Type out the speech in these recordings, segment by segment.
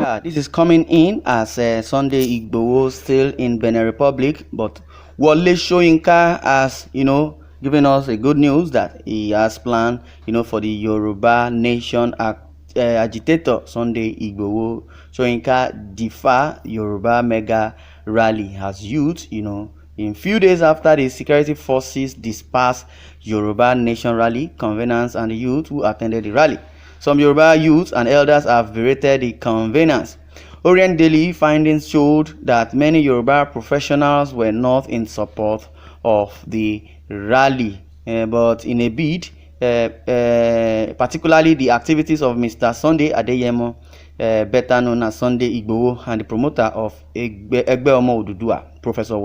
Yeah, this is coming in as Sunday Igboho still in Benin Republic, but Wole Soyinka has, given us a good news that he has planned, for the Yoruba Nation agitator Sunday Igboho Soyinka defer Yoruba mega rally as youth, in few days after the security forces dispersed Yoruba Nation rally conveners and the youth who attended the rally. Some Yoruba youths and elders have berated the conveners. Orient Daily findings showed that many Yoruba professionals were not in support of the rally, but in a bid, particularly the activities of Mr. Sunday Adeyemo, better known as Sunday Igboho, and the promoter of Egbeomo Odudua, Professor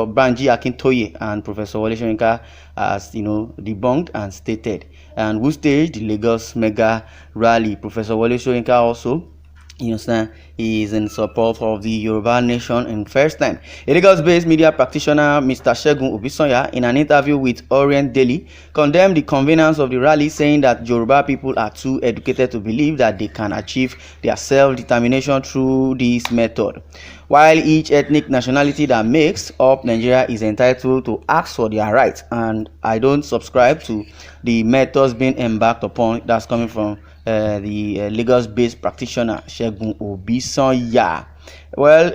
Banji Akintoye, and Professor Wole Soyinka, as debunked and stated, and who staged the Lagos mega rally. Professor Wole Soyinka also, he is in support of the Yoruba Nation in first time. A Lagos-based media practitioner, Mr. Segun Obisonya, in an interview with Orient Daily, condemned the conveners of the rally, saying that Yoruba people are too educated to believe that they can achieve their self-determination through this method. While each ethnic nationality that makes up Nigeria is entitled to ask for their rights, and I don't subscribe to the methods being embarked upon. That's coming from the Lagos-based practitioner Segun Obisonya. Well,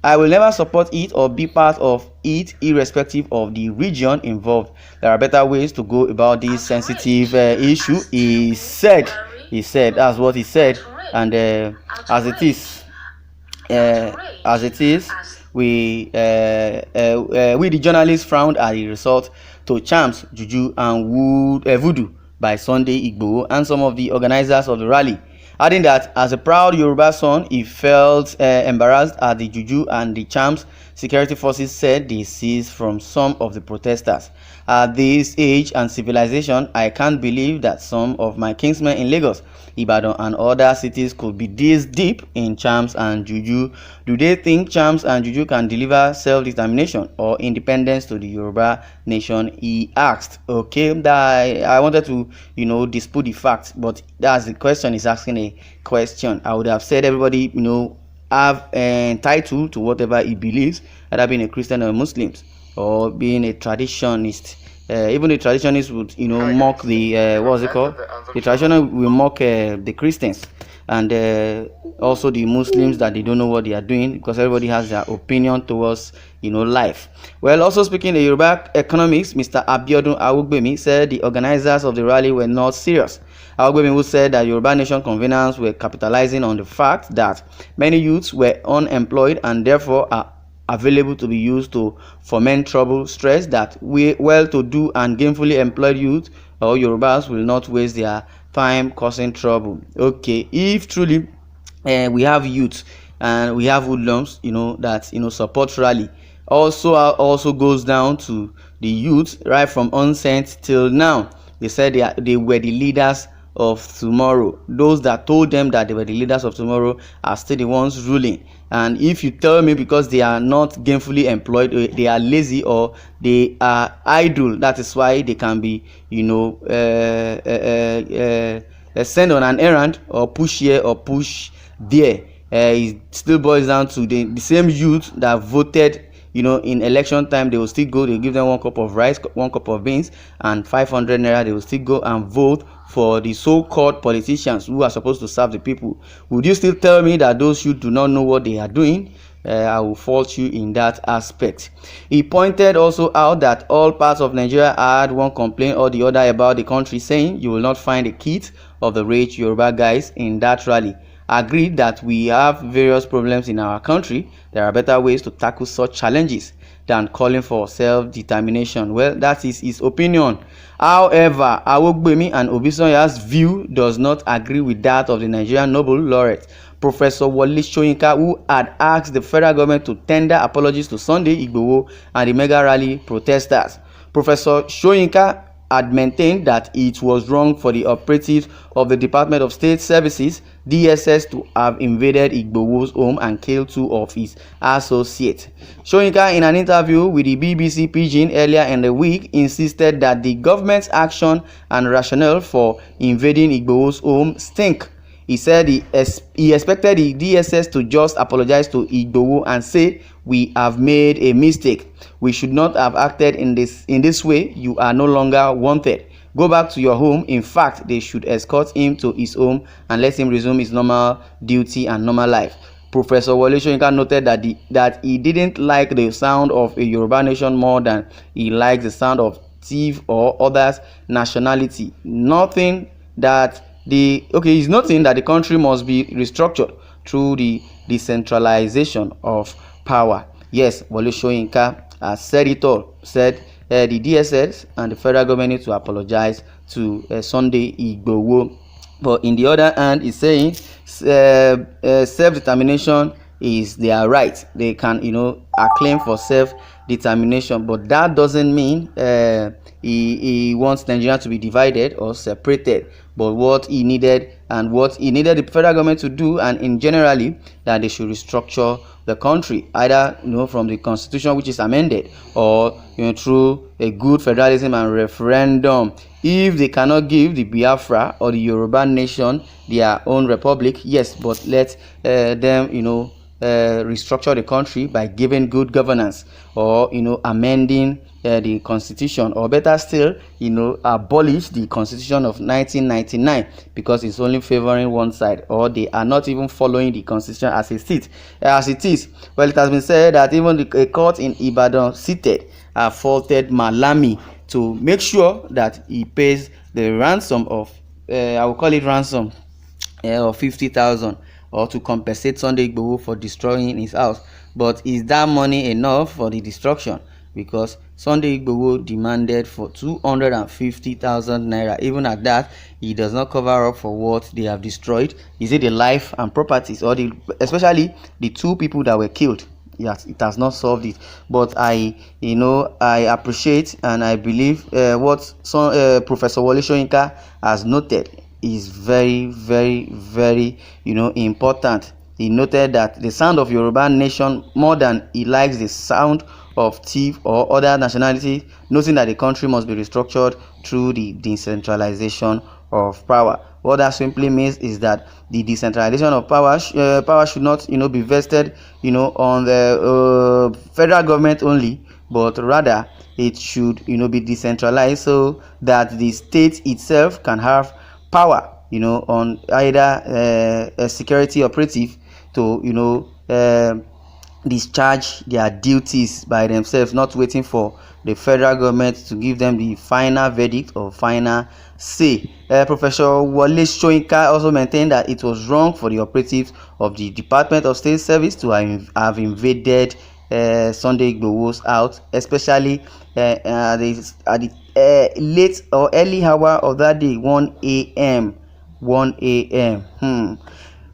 I will never support it or be part of it, irrespective of the region involved. There are better ways to go about this sensitive issue, he said. That's what he said. And as it is, we the journalists frowned at the result to charms, juju, and voodoo by Sunday Igboho and some of the organizers of the rally, adding that as a proud Yoruba son, he felt embarrassed at the juju and the charms security forces said they seized from some of the protesters. At this age and civilization, I can't believe that some of my kinsmen in Lagos, Ibadan, and other cities could be this deep in charms and juju. Do they think charms and juju can deliver self-determination or independence to the Yoruba Nation? He asked. Okay, that I wanted to, dispute the facts, but that's the question. He's asking a question. I would have said everybody, have entitled to whatever he believes, either being a Christian or a Muslim, or being a traditionist. Even the traditionists would, mock the what's it called? The traditional will mock the Christians, and also the Muslims, that they don't know what they are doing, because everybody has their opinion towards life. Well, also speaking the Yoruba economics, Mr. Abiodun Awugbemi said the organizers of the rally were not serious. Awugbemi, who said that Yoruba Nation conveners were capitalizing on the fact that many youths were unemployed and therefore are available to be used to foment trouble, stress that well-to-do and gainfully employed youth or Yorubas will not waste their time causing trouble. Okay, if truly we have youth and we have hoodlums, that support rally, also goes down to the youth right from onset till now. They said they were the leaders of tomorrow. Those that told them that they were the leaders of tomorrow are still the ones ruling. And if you tell me because they are not gainfully employed, they are lazy or they are idle, that is why they can be sent on an errand or push here or push there, it still boils down to the same youth that voted. In election time, they will still go, they give them 1 cup of rice, 1 cup of beans, and 500 naira. They will still go and vote for the so-called politicians who are supposed to serve the people. Would you still tell me that those youth do not know what they are doing? I will fault you in that aspect. He pointed also out that all parts of Nigeria had one complaint or the other about the country, saying you will not find a kit of the rich Yoruba guys in that rally. Agreed that we have various problems in our country. There are better ways to tackle such challenges than calling for self-determination. Well, that is his opinion. However, Awugbemi and Obisonya's view does not agree with that of the Nigerian Nobel laureate, Professor Wole Soyinka, who had asked the federal government to tender apologies to Sunday Igboho and the mega rally protesters. Professor Soyinka had maintained that it was wrong for the operatives of the Department of State Services (DSS) to have invaded Igboho's home and killed 2 of his associates. Soyinka, in an interview with the BBC Pidgin earlier in the week, insisted that the government's action and rationale for invading Igboho's home stink. He said he expected the DSS to just apologize to Igboho and say, "We have made a mistake. We should not have acted in this way. You are no longer wanted. Go back to your home." In fact, they should escort him to his home and let him resume his normal duty and normal life. Professor Wole Soyinka noted that he didn't like the sound of a Yoruba nation more than he likes the sound of thief or others' nationality. He's noting that the country must be restructured through the decentralization of power. Yes, Wole Soyinka has said it all. Said the DSS and the federal government need to apologize to Sunday Igboho. But in the other hand, he's saying self-determination is their right. They can, acclaim for self-determination, but that doesn't mean he wants Nigeria to be divided or separated. But what he needed the federal government to do, and in generally, that they should restructure the country, either from the constitution, which is amended, or through a good federalism and referendum. If they cannot give the Biafra or the Yoruba nation their own republic, yes, but let them restructure the country by giving good governance, or amending the constitution, or better still, abolish the constitution of 1999, because it's only favoring one side, or they are not even following the constitution as it is. Well, it has been said that even a court in Ibadan seated faulted Malami to make sure that he pays the ransom of I will call it ransom of 50,000, or to compensate Sunday Igboho for destroying his house. But is that money enough for the destruction? Because Sunday Igboho demanded for 250,000 naira. Even at that, he does not cover up for what they have destroyed. Is it the life and properties, or especially the two people that were killed? Yes, it has not solved it. But I appreciate and I believe what Professor Wole Soyinka has noted is very, very, very important. He noted that the sound of Yoruba nation more than he likes the sound of thief or other nationalities, noting that the country must be restructured through the decentralization of power. What that simply means is that the decentralization of power should not be vested on the federal government only, but rather it should be decentralized, so that the state itself can have power on either a security operative to discharge their duties by themselves, not waiting for the federal government to give them the final verdict or final say. Professor Wole Soyinka also maintained that it was wrong for the operatives of the Department of State Service to have invaded Sunday Igboho's house, especially at the late or early hour of that day, 1 a.m.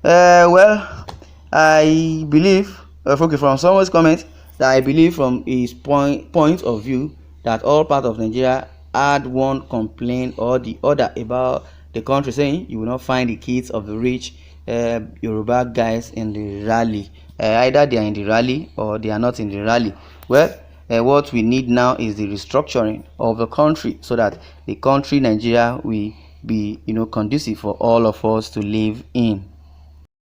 Well, I believe, from someone's comment, that I believe from his point of view that all part of Nigeria had one complaint or the other about the country, saying you will not find the kids of the rich Yoruba guys in the rally. Either they are in the rally or they are not in the rally. Well, what we need now is the restructuring of the country, so that the country Nigeria will be conducive for all of us to live in.